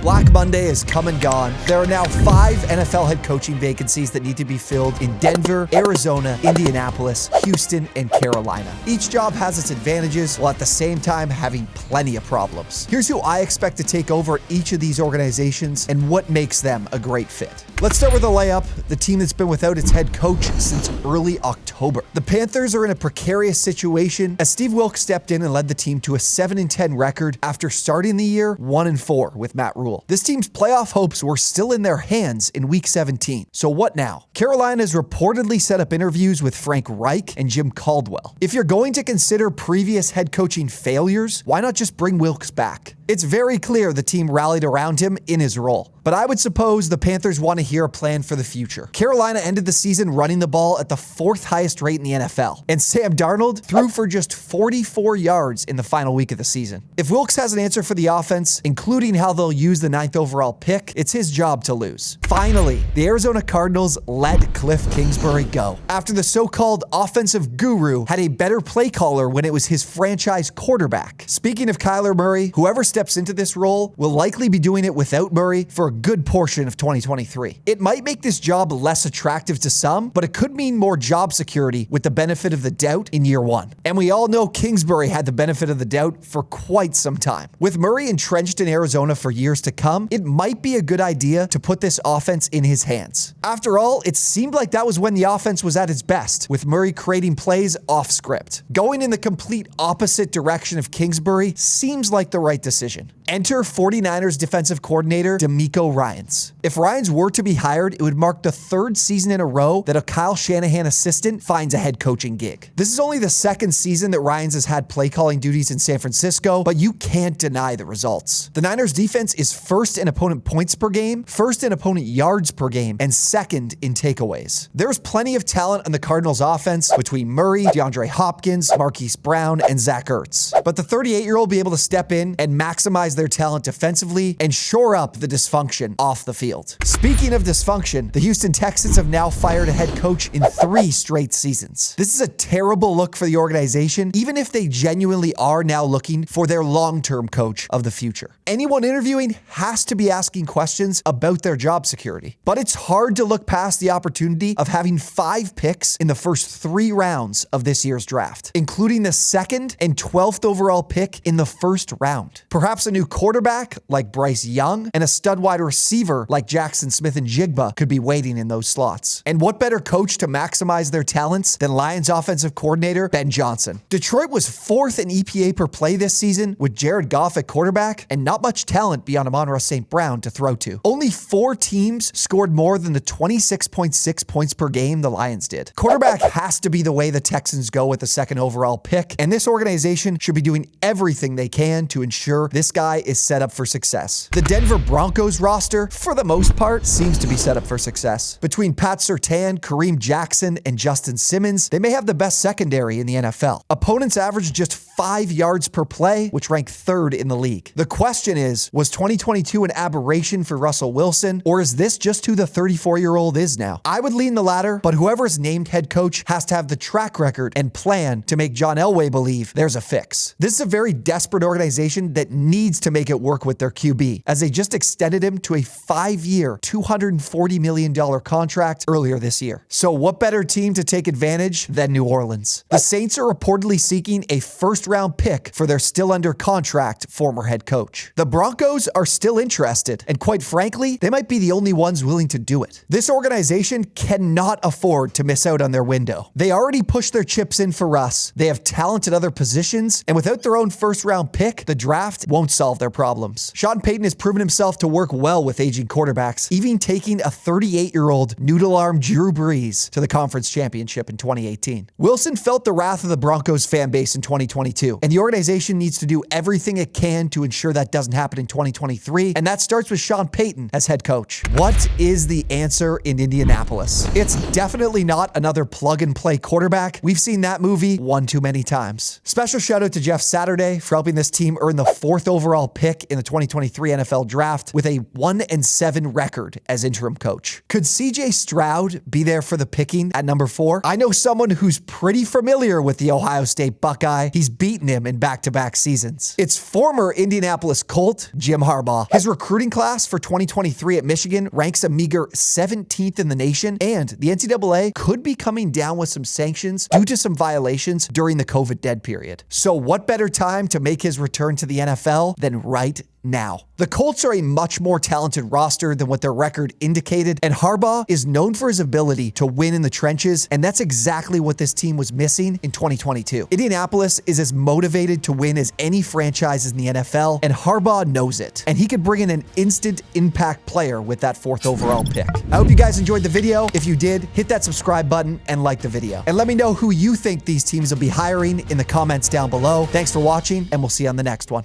Black Monday is come and gone. There are now 5 NFL head coaching vacancies that need to be filled in Denver, Arizona, Indianapolis, Houston, and Carolina. Each job has its advantages while at the same time having plenty of problems. Here's who I expect to take over each of these organizations and what makes them a great fit. Let's start with a layup, the team that's been without its head coach since early October. The Panthers are in a precarious situation as Steve Wilks stepped in and led the team to a 7-10 record after starting the year 1-4 with Matt Rule. This team's playoff hopes were still in their hands in Week 17. So what now? Carolina has reportedly set up interviews with Frank Reich and Jim Caldwell. If you're going to consider previous head coaching failures, why not just bring Wilks back? It's very clear the team rallied around him in his role. But I would suppose the Panthers want to hear a plan for the future. Carolina ended the season running the ball at the 4th highest rate in the NFL, and Sam Darnold threw for just 44 yards in the final week of the season. If Wilks has an answer for the offense, including how they'll use the 9th overall pick, it's his job to lose. Finally, the Arizona Cardinals let Cliff Kingsbury go after the so-called offensive guru had a better play caller when it was his franchise quarterback. Speaking of Kyler Murray, whoever steps into this role will likely be doing it without Murray for a good portion of 2023. It might make this job less attractive to some, but it could mean more job security with the benefit of the doubt in year 1. And we all know Kingsbury had the benefit of the doubt for quite some time. With Murray entrenched in Arizona for years to come, it might be a good idea to put this offense in his hands. After all, it seemed like that was when the offense was at its best, with Murray creating plays off script. Going in the complete opposite direction of Kingsbury seems like the right decision. Enter 49ers defensive coordinator DeMeco Ryans. If Ryans were to be hired, it would mark the 3rd season in a row that a Kyle Shanahan assistant finds a head coaching gig. This is only the 2nd season that Ryans has had play calling duties in San Francisco, but you can't deny the results. The Niners defense is 1st in opponent points per game, 1st in opponent yards per game, and 2nd in takeaways. There's plenty of talent on the Cardinals offense between Murray, DeAndre Hopkins, Marquise Brown, and Zach Ertz. But the 38-year-old will be able to step in and maximize their talent defensively and shore up the dysfunction off the field. Speaking of dysfunction, the Houston Texans have now fired a head coach in 3 straight seasons. This is a terrible look for the organization, even if they genuinely are now looking for their long-term coach of the future. Anyone interviewing has to be asking questions about their job security. But it's hard to look past the opportunity of having 5 picks in the first 3 rounds of this year's draft, including the 2nd and 12th overall pick in the 1st round. Perhaps a new quarterback like Bryce Young and a stud wide receiver like Jackson Smith-Njigba could be waiting in those slots. And what better coach to maximize their talents than Lions offensive coordinator Ben Johnson? Detroit was 4th in EPA per play this season with Jared Goff at quarterback and not much talent beyond Amon-Ra St. Brown to throw to. Only 4 teams scored more than the 26.6 points per game the Lions did. Quarterback has to be the way the Texans go with the 2nd overall pick, and this organization should be doing everything they can to ensure this guy is set up for success. The Denver Broncos roster, for the most part, seems to be set up for success. Between Pat Surtain, Kareem Jackson, and Justin Simmons, they may have the best secondary in the NFL. Opponents average just 5 yards per play, which rank 3rd in the league. The question is, was 2022 an aberration for Russell Wilson, or is this just who the 34-year-old is now? I would lean the latter, but whoever is named head coach has to have the track record and plan to make John Elway believe there's a fix. This is a very desperate organization that needs to make it work with their QB, as they just extended him to a 5-year, $240 million contract earlier this year. So what better team to take advantage than New Orleans? The Saints are reportedly seeking a 1st-round pick for their still under contract former head coach. The Broncos are still interested, and quite frankly, they might be the only ones willing to do it. This organization cannot afford to miss out on their window. They already pushed their chips in for Russ. They have talent at other positions, and without their own 1st-round pick, the draft won't solve their problems. Sean Payton has proven himself to work well with aging quarterbacks, even taking a 38-year-old noodle-arm Drew Brees to the conference championship in 2018. Wilson felt the wrath of the Broncos fan base in 2022, and the organization needs to do everything it can to ensure that doesn't happen in 2023, and that starts with Sean Payton as head coach. What is the answer in Indianapolis? It's definitely not another plug-and-play quarterback. We've seen that movie one too many times. Special shout out to Jeff Saturday for helping this team earn the 4th overall pick in the 2023 NFL Draft with a 1-7 record as interim coach. Could CJ Stroud be there for the picking at number 4? I know someone who's pretty familiar with the Ohio State Buckeye. He's beat beaten him in back-to-back seasons. It's former Indianapolis Colt Jim Harbaugh. His recruiting class for 2023 at Michigan ranks a meager 17th in the nation, and the NCAA could be coming down with some sanctions due to some violations during the COVID dead period. So what better time to make his return to the NFL than right now? The Colts are a much more talented roster than what their record indicated, and Harbaugh is known for his ability to win in the trenches, and that's exactly what this team was missing in 2022. Indianapolis is as motivated to win as any franchise in the NFL, and Harbaugh knows it. And he could bring in an instant impact player with that 4th overall pick. I hope you guys enjoyed the video. If you did, hit that subscribe button and like the video. And let me know who you think these teams will be hiring in the comments down below. Thanks for watching, and we'll see you on the next one.